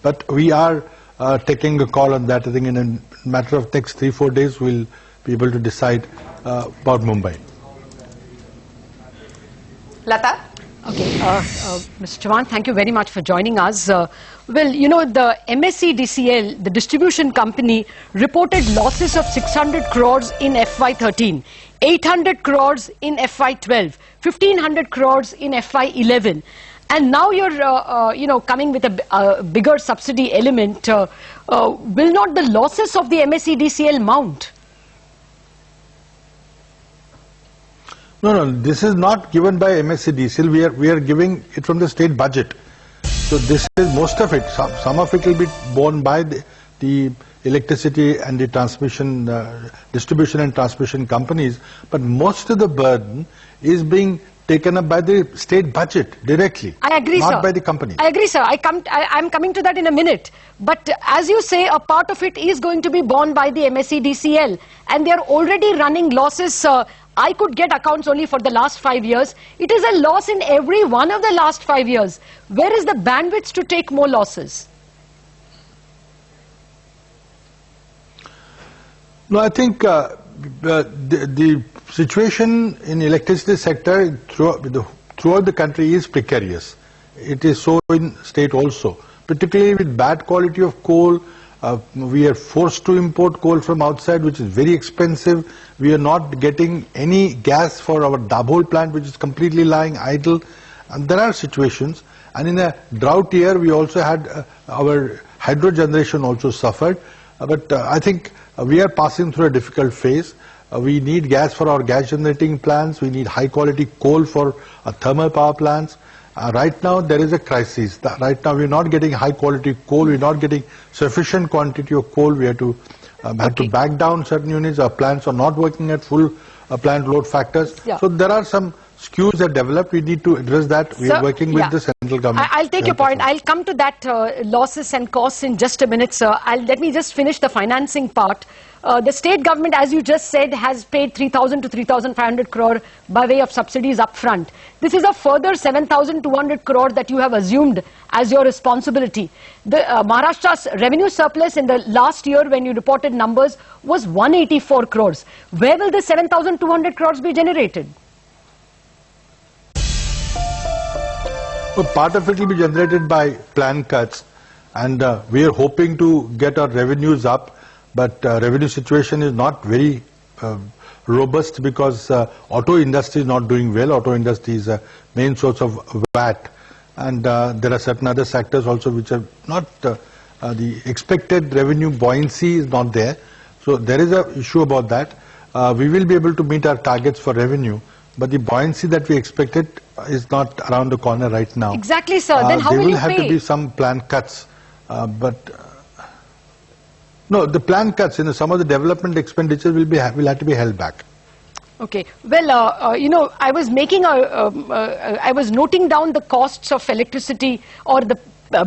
But we are taking a call on that. I think in a matter of next 3-4 days, we'll be able to decide about Mumbai. Lata? Okay, Mr. Chavan, thank you very much for joining us. Well, you know, the MSEDCL, the distribution company, reported losses of 600 crores in FY13, 800 crores in FY12, 1500 crores in FY11. And now you're, coming with a bigger subsidy element. Will not the losses of the MSEDCL mount? No, this is not given by MSEDCL. We are giving it from the state budget. So this is most of it. Some of it will be borne by the electricity and the transmission, distribution and transmission companies. But most of the burden is being taken up by the state budget directly. I agree, not sir. by the company. I agree, sir. I'm coming to that in a minute. But as you say, a part of it is going to be borne by the MSEDCL, and they are already running losses. I could get accounts only for the last 5 years. It is a loss in every one of the last 5 years. Where is the bandwidth to take more losses? No, I think the situation in electricity sector throughout the country is precarious. It is so in state also, particularly with bad quality of coal. We are forced to import coal from outside, which is very expensive. We are not getting any gas for our Dabhol plant, which is completely lying idle. And there are situations. And in a drought year, we also had our hydro generation also suffered. But I think we are passing through a difficult phase. We need gas for our gas generating plants. We need high quality coal for our thermal power plants. Right now there is a crisis. Right now we are not getting high quality coal. We are not getting sufficient quantity of coal. We have to back down certain units. Our plants are not working at full plant load factors. Yeah. So there are some skews that develop. We need to address that. We are working with the central government. I'll take your point. I'll come to that losses and costs in just a minute, sir. Let me just finish the financing part. The state government, as you just said, has paid 3,000 to 3,500 crore by way of subsidies upfront. This is a further 7,200 crore that you have assumed as your responsibility. The Maharashtra's revenue surplus in the last year, when you reported numbers, was 184 crores. Where will the 7,200 crores be generated? Well, part of it will be generated by plan cuts, and we are hoping to get our revenues up. But revenue situation is not very robust because auto industry is not doing well. Auto industry is a main source of VAT, and there are certain other sectors also which are not the expected revenue buoyancy is not there. So there is an issue about that. We will be able to meet our targets for revenue, but the buoyancy that we expected is not around the corner right now. Exactly, sir. Then how will you pay? There will have to be some plan cuts, no, the plan cuts, some of the development expenditures will have to be held back. Okay. Well, I was making I was noting down the costs of electricity or the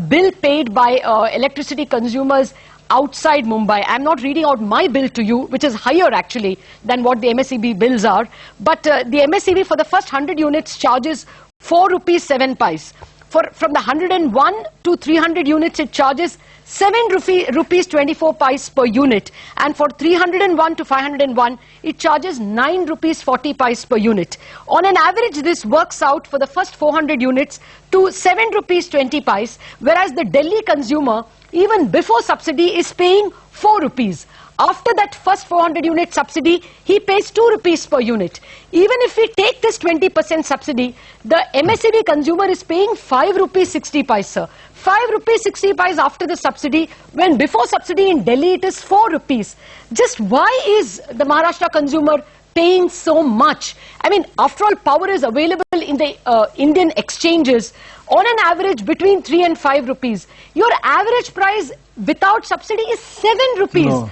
bill paid by electricity consumers outside Mumbai. I'm not reading out my bill to you, which is higher actually than what the MSEB bills are. But the MSEB for the first 100 units charges 4 rupees 7 paise. From the 101 to 300 units, it charges 7 rupees 24 paise per unit, and for 301 to 501 it charges 9 rupees 40 paise per unit. On an average, this works out for the first 400 units to 7 rupees 20 paise, whereas the Delhi consumer, even before subsidy, is paying 4 rupees. After that first 400 unit subsidy, he pays 2 rupees per unit. Even if we take this 20% subsidy, the MSEB consumer is paying 5 rupees 60 paise, sir. 5 rupees 60 paise after the subsidy, when before subsidy in Delhi it is 4 rupees. Just why is the Maharashtra consumer paying so much? I mean, after all, power is available in the Indian exchanges on an average between 3 and 5 rupees. Your average price without subsidy is 7 rupees. No.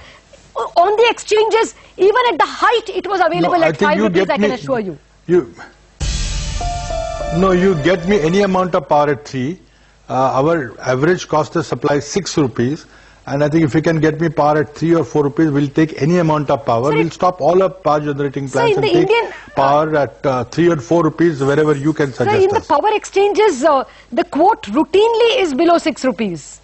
On the exchanges, even at the height, it was available at 5 rupees, I can assure you. You get me any amount of power at 3. Our average cost of supply is 6 rupees. And I think if you can get me power at 3 or 4 rupees, we'll take any amount of power. We'll stop all our power generating plants and take power at 3 or 4 rupees wherever you can suggest us. In the power exchanges, the quote routinely is below 6 rupees.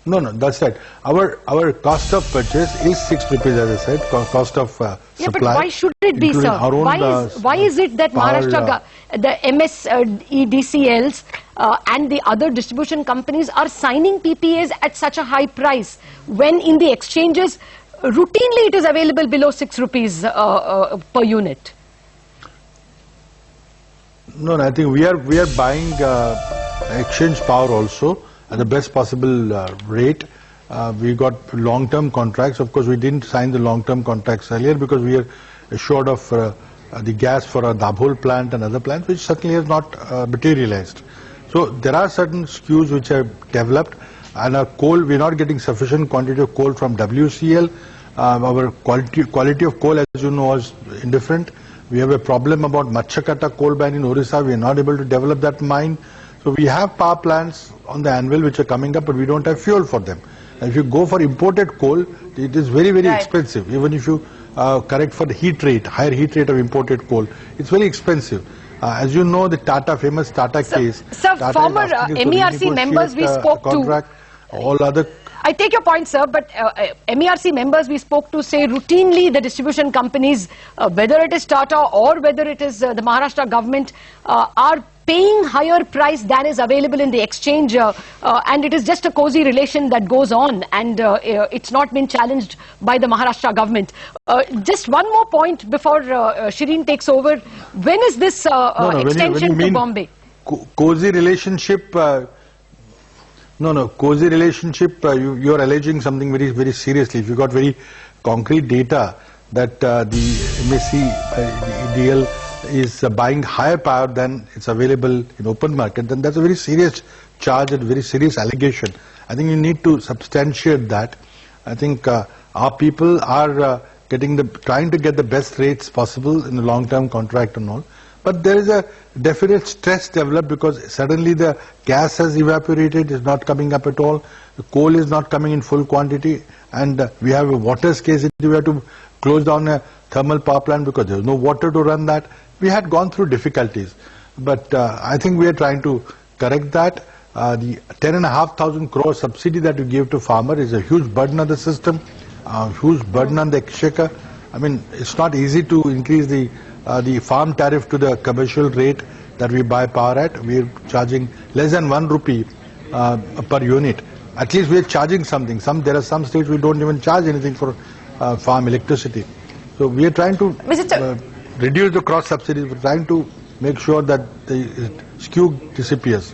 No, no, that's right. Our cost of purchase is 6 rupees, as I said, cost of supply. Yeah, but why should it be, sir? Why is it that Maharashtra, the MSEDCLs and the other distribution companies are signing PPAs at such a high price when in the exchanges routinely it is available below 6 rupees per unit? No, no, I think we are buying exchange power also at the best possible rate. We got long-term contracts. Of course, we didn't sign the long-term contracts earlier because we are assured of the gas for our Dabhol plant and other plants, which certainly has not materialized. So there are certain SKUs which are developed, and our coal, we're not getting sufficient quantity of coal from WCL. Our quality of coal, as you know, is indifferent. We have a problem about Machakata coal mine in Orissa. We are not able to develop that mine. So we have power plants on the anvil which are coming up, but we don't have fuel for them. And if you go for imported coal, it is very, very expensive. Even if you correct for the heat rate, higher heat rate of imported coal, it's very expensive. As you know, the famous Tata case. Sir, former MERC members we spoke to. All other. I take your point, sir, but MERC members we spoke to say routinely the distribution companies, whether it is Tata or whether it is the Maharashtra government, are paying higher price than is available in the exchange, and it is just a cozy relation that goes on, and it's not been challenged by the Maharashtra government. Just one more point before Shireen takes over. When is this extension to Bombay? Cozy relationship. Cozy relationship, you are alleging something very, very seriously. If you got very concrete data that the MSEDCL is buying higher power than it's available in open market, then that's a very serious charge and very serious allegation. I think you need to substantiate that. I think our people are trying to get the best rates possible in the long-term contract and all. But there is a definite stress developed because suddenly the gas has evaporated, is not coming up at all. The coal is not coming in full quantity, and we have a water scarcity. We have to close down a thermal power plant because there is no water to run that. We had gone through difficulties, but I think we are trying to correct that. The 10,500 crore subsidy that we give to farmer is a huge burden on the system, huge burden on the exchequer. I mean, it's not easy to increase the farm tariff to the commercial rate that we buy power at. We are charging less than 1 rupee per unit. At least we are charging something. There are some states we don't even charge anything for farm electricity. So we are trying to reduce the cross subsidies. We're trying to make sure that the skew disappears.